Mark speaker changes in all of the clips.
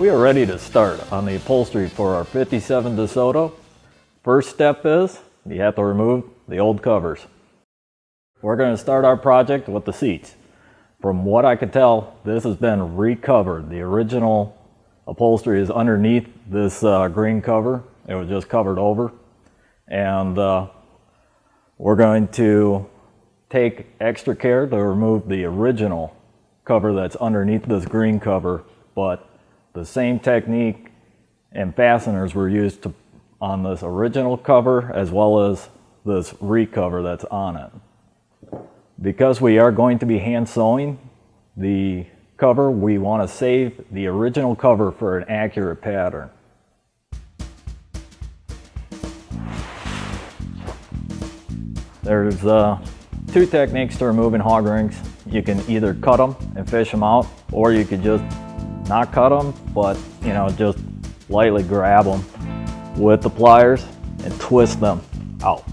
Speaker 1: We are ready to start on the upholstery for our 57 DeSoto. First step is you have to remove the old covers. We're going to start our project with the seats. From what I could tell, this has been recovered. The original upholstery is underneath this green cover. It was just covered over. And we're going to take extra care to remove the original cover that's underneath this green cover, but the same technique and fasteners were used on this original cover as well as this recover that's on it. Because we are going to be hand sewing the cover, we want to save the original cover for an accurate pattern. There's two techniques to removing hog rings. You can either cut them and fish them out, or you could just not cut them, but just lightly grab them with the pliers and twist them out.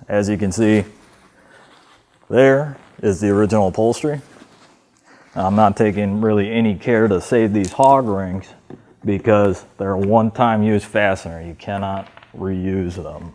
Speaker 1: As you can see, there is the original upholstery. I'm not taking really any care to save these hog rings because they're a one-time use fastener. You cannot reuse them.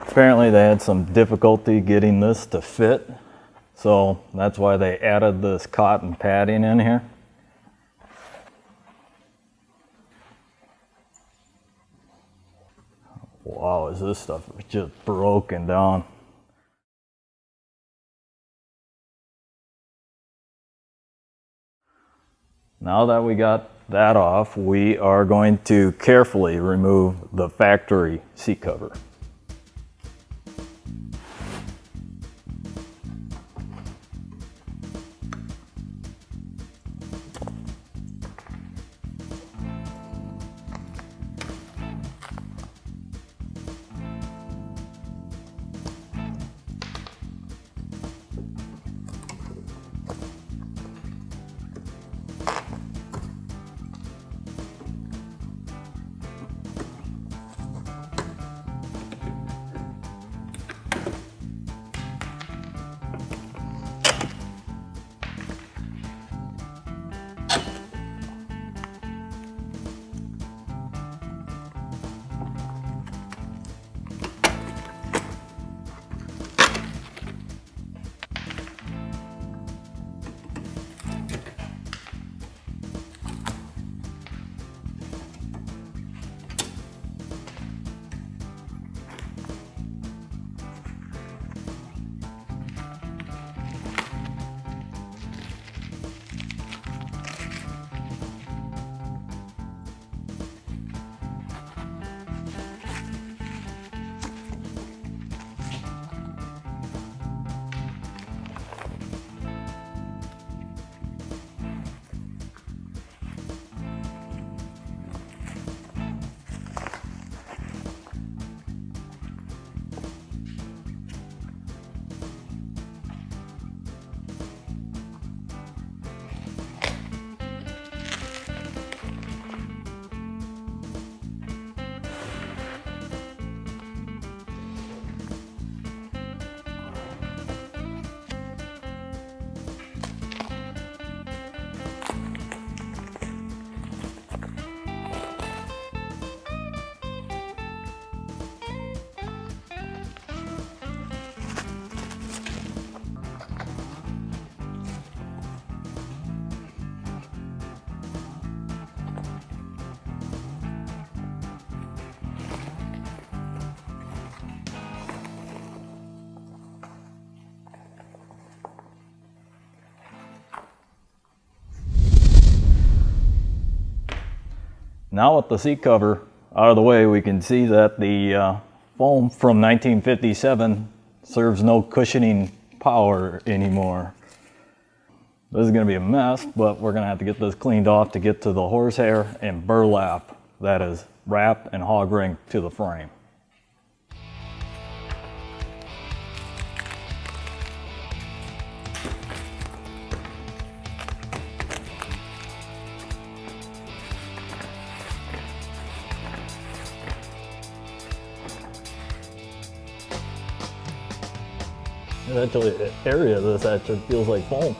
Speaker 1: Apparently they had some difficulty getting this to fit, so that's why they added this cotton padding in here. Wow, is this stuff just broken down. Now that we got that off, we are going to carefully remove the factory seat cover. Now with the seat cover out of the way, we can see that the foam from 1957 serves no cushioning power anymore. This is going to be a mess, but we're going to have to get this cleaned off to get to the horsehair and burlap that is wrapped and hog ring to the frame. Actually, the area of this actually feels like foam.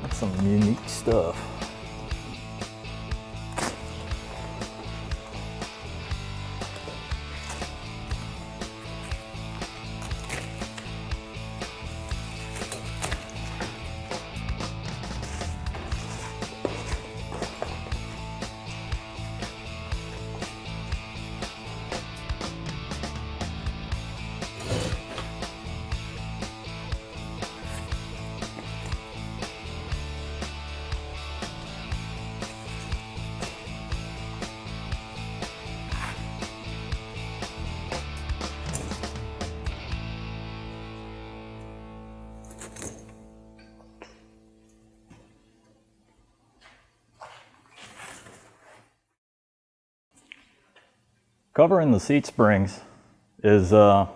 Speaker 1: That's some unique stuff. Covering the seat springs is a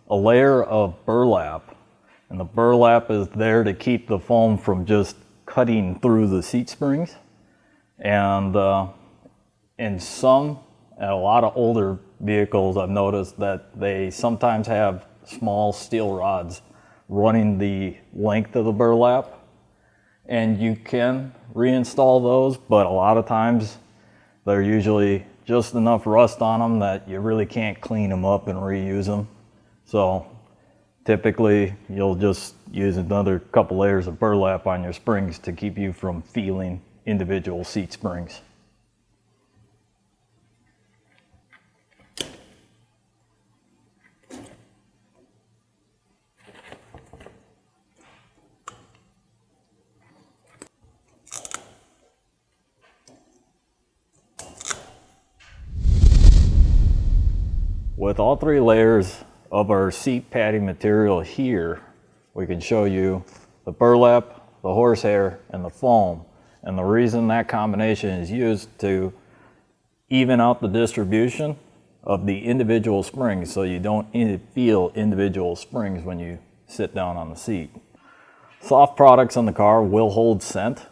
Speaker 1: layer of burlap, and the burlap is there to keep the foam from just cutting through the seat springs. And in a lot of older vehicles, I've noticed that they sometimes have small steel rods running the length of the burlap, and you can reinstall those, but a lot of times they're usually just enough rust on them that you really can't clean them up and reuse them. So typically you'll just use another couple layers of burlap on your springs to keep you from feeling individual seat springs. With all three layers of our seat padding material here, we can show you the burlap, the horsehair, and the foam. And the reason that combination is used to even out the distribution of the individual springs, so you don't feel individual springs when you sit down on the seat. Soft products on the car will hold scent.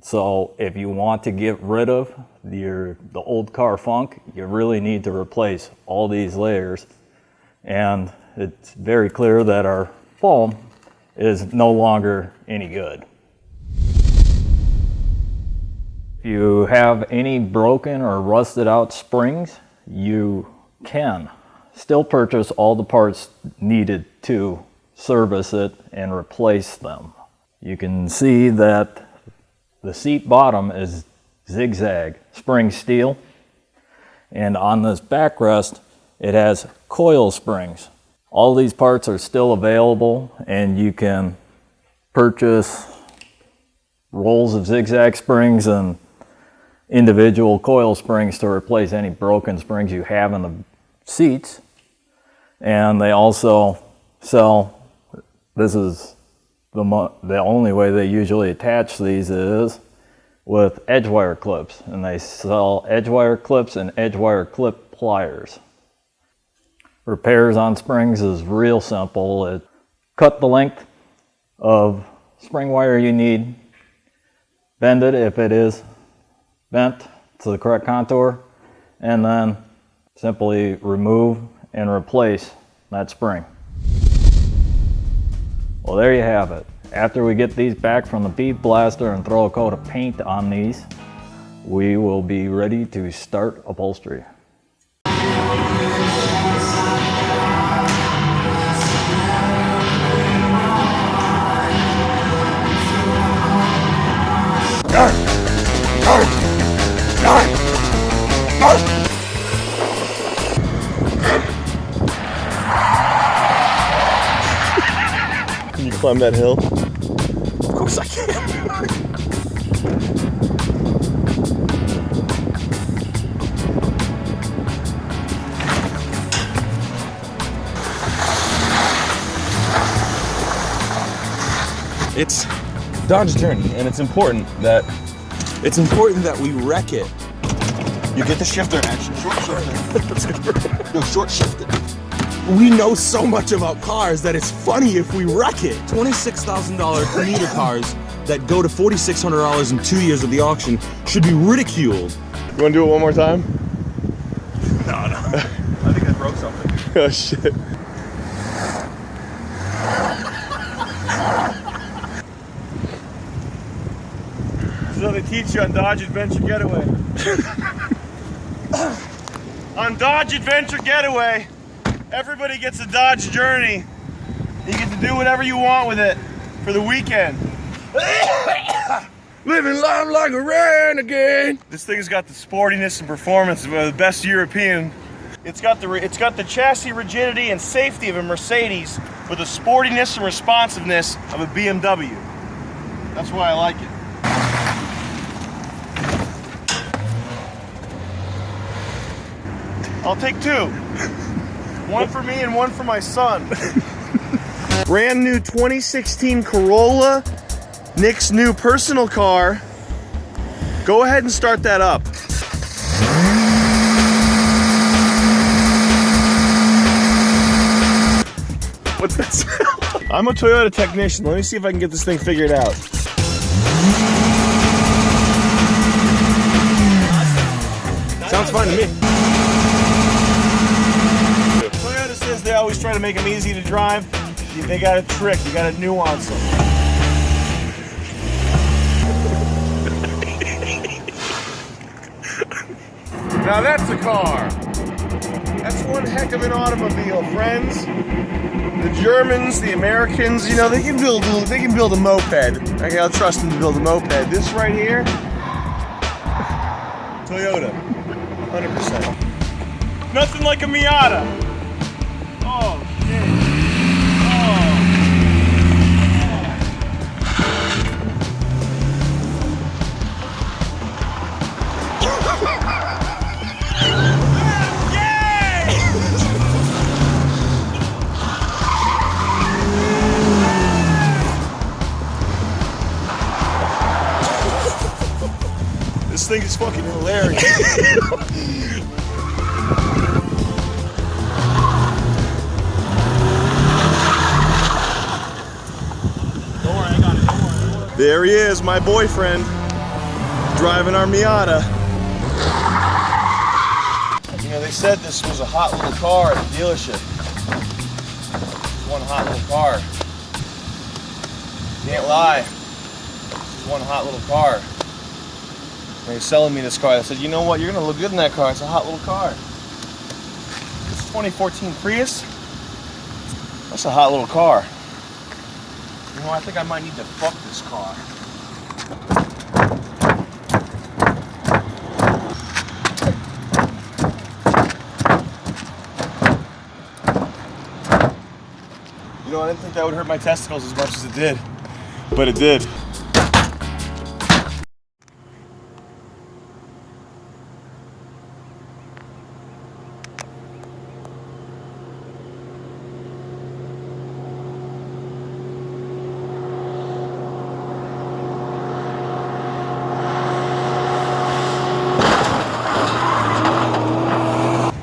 Speaker 1: So if you want to get rid of the old car funk, you really need to replace all these layers. And it's very clear that our foam is no longer any good. If you have any broken or rusted out springs, you can still purchase all the parts needed to service it and replace them. You can see that the seat bottom is zigzag spring steel, and on this backrest it has coil springs. All these parts are still available, and you can purchase rolls of zigzag springs and individual coil springs to replace any broken springs you have in the seats. And they also sell, this is the only way they usually attach these is with edge wire clips, and they sell edge wire clips and edge wire clip pliers. Repairs on springs is real simple. Cut the length of spring wire you need, bend it if it is bent to the correct contour, and then simply remove and replace that spring. Well, there you have it. After we get these back from the bead blaster and throw a coat of paint on these, we will be ready to start upholstery.
Speaker 2: Can you climb that hill? Of course I can. It's Dodge journey, and it's important that we wreck it.
Speaker 3: You get the shifter action, short shifter. No, short shifter.
Speaker 2: We know so much about cars that it's funny if we wreck it. $26,000 commuter cars that go to $4,600 in 2 years of the auction should be ridiculed.
Speaker 3: You want to do it one more time?
Speaker 2: No. I think I broke something.
Speaker 3: Oh shit.
Speaker 2: This is how they teach you on Dodge Adventure Getaway. On Dodge Adventure Getaway, everybody gets a Dodge Journey. You get to do whatever you want with it for the weekend. Living life like a renegade. This thing's got the sportiness and performance of the best European. It's got the chassis rigidity and safety of a Mercedes with the sportiness and responsiveness of a BMW. That's why I like it. I'll take two. One for me and one for my son. Brand new 2016 Corolla, Nick's new personal car. Go ahead and start that up. What's that sound? I'm a Toyota technician. Let me see if I can get this thing figured out. Sounds fine to me. Toyota says they always try to make them easy to drive. They got a trick, you got to nuance them. Now that's a car. That's one heck of an automobile, friends. The Germans, the Americans, you know, they can build a moped. Okay, I'll trust them to build a moped. This right here, Toyota, 100%. Nothing like a Miata. Oh, shit. This thing is fucking hilarious. Don't worry, I got it. Don't worry. There he is, my boyfriend, driving our Miata. You know, they said this was a hot little car at the dealership. One hot little car. Can't lie. One hot little car. They were selling me this car. I said, you know what? You're going to look good in that car. It's a hot little car. It's a 2014 Prius. That's a hot little car. You know, I think I might need to fuck this car. You know, I didn't think that would hurt my testicles as much as it did. But it did.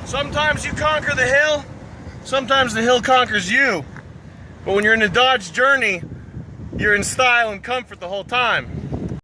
Speaker 2: Sometimes you conquer the hill, sometimes the hill conquers you. But when you're in a Dodge Journey, you're in style and comfort the whole time.